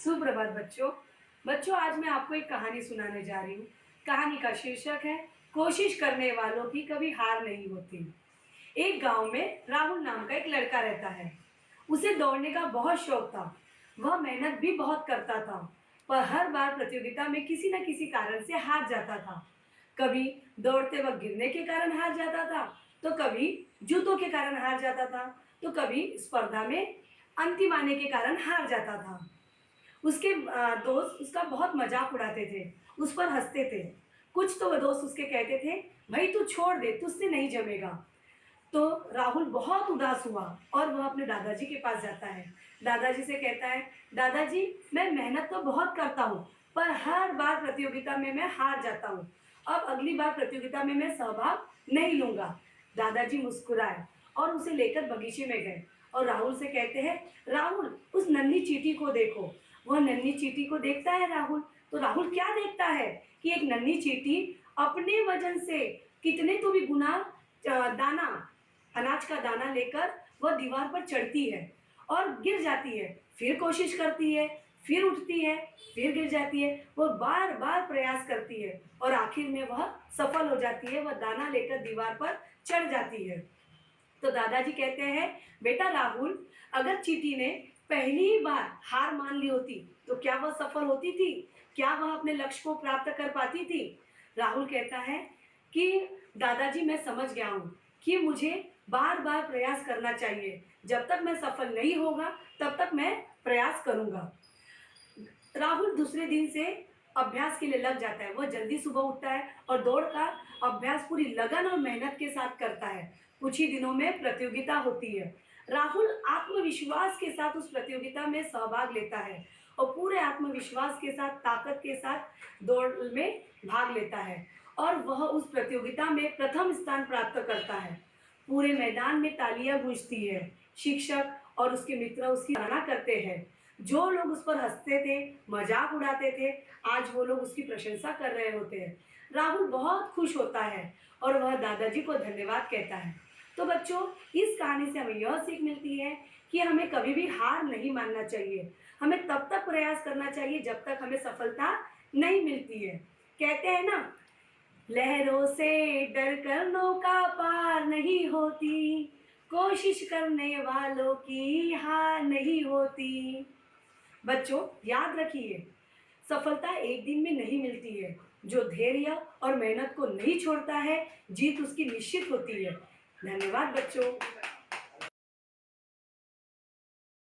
सुप्रभात बच्चों। बच्चों आज मैं आपको एक कहानी सुनाने जा रही हूँ। कहानी का शीर्षक है कोशिश करने वालों की कभी हार नहीं होती। एक गांव में राहुल नाम का एक लड़का रहता है। उसे दौड़ने का बहुत शौक था। वह मेहनत भी बहुत करता था, पर हर बार प्रतियोगिता में किसी न किसी कारण से हार जाता था। कभी दौड़ते वक्त गिरने के कारण हार जाता था, तो कभी जूतों के कारण हार जाता था, तो कभी स्पर्धा में अंतिम आने के कारण हार जाता था। उसके दोस्त उसका बहुत मजाक उड़ाते थे, उस पर हंसते थे। कुछ तो दोस्त उसके कहते थे, भाई तू छोड़ दे, तुझसे नहीं जमेगा। तो राहुल बहुत उदास हुआ और वह अपने दादाजी के पास जाता है। दादाजी से कहता है, दादाजी मैं मेहनत तो बहुत करता हूँ, पर हर बार प्रतियोगिता में मैं हार जाता हूँ। अब अगली बार प्रतियोगिता में मैं सहभाग नहीं लूंगा। दादाजी मुस्कुराए और उसे लेकर बगीचे में गए और राहुल से कहते हैं, राहुल उस नन्ही चींटी को देखो। वह नन्ही चींटी को देखता है राहुल। तो राहुल क्या देखता है कि एक नन्ही चींटी अपने वजन से कितने तो भी गुना दाना अनाज का दाना लेकर वह दीवार पर चढ़ती है और गिर जाती है, फिर कोशिश करती है, फिर उठती है, फिर गिर जाती है। वह बार बार प्रयास करती है और आखिर में वह सफल हो जाती है। वह दाना लेकर दीवार पर चढ़ जाती है। तो दादाजी कहते हैं, बेटा राहुल, अगर चींटी ने पहली बार हार मान ली होती तो क्या वह सफल होती थी? क्या वह अपने लक्ष्य को प्राप्त कर पाती थी? राहुल कहता है कि दादाजी मैं समझ गया हूँ कि मुझे बार बार प्रयास करना चाहिए। जब तक मैं सफल नहीं होगा तब तक मैं प्रयास करूँगा। राहुल दूसरे दिन से अभ्यास के लिए लग जाता है। वह जल्दी सुबह उठता है और दौड़ का अभ्यास पूरी लगन और मेहनत के साथ करता है। कुछ ही दिनों में प्रतियोगिता होती है। राहुल आत्मविश्वास के साथ उस प्रतियोगिता में सहभाग लेता है और पूरे आत्मविश्वास के साथ, ताकत के साथ दौड़ में भाग लेता है और वह उस प्रतियोगिता में प्रथम स्थान प्राप्त करता है। पूरे मैदान में तालियां गूंजती है। शिक्षक और उसके मित्र उसकी सराहना करते हैं। जो लोग उस पर हंसते थे, मजाक उड़ाते थे, आज वो लोग उसकी प्रशंसा कर रहे होते हैं। राहुल बहुत खुश होता है और वह दादाजी को धन्यवाद कहता है। तो बच्चों, इस कहानी से हमें यह सीख मिलती है कि हमें कभी भी हार नहीं मानना चाहिए। हमें तब तक प्रयास करना चाहिए जब तक हमें सफलता नहीं मिलती है। कहते हैं ना, लहरों से डर कर नौका पार नहीं होती, कोशिश करने वालों की हार नहीं होती। बच्चों याद रखिए, सफलता एक दिन में नहीं मिलती है। जो धैर्य और मेहनत को नहीं छोड़ता है, जीत उसकी निश्चित होती है। धन्यवाद बच्चों।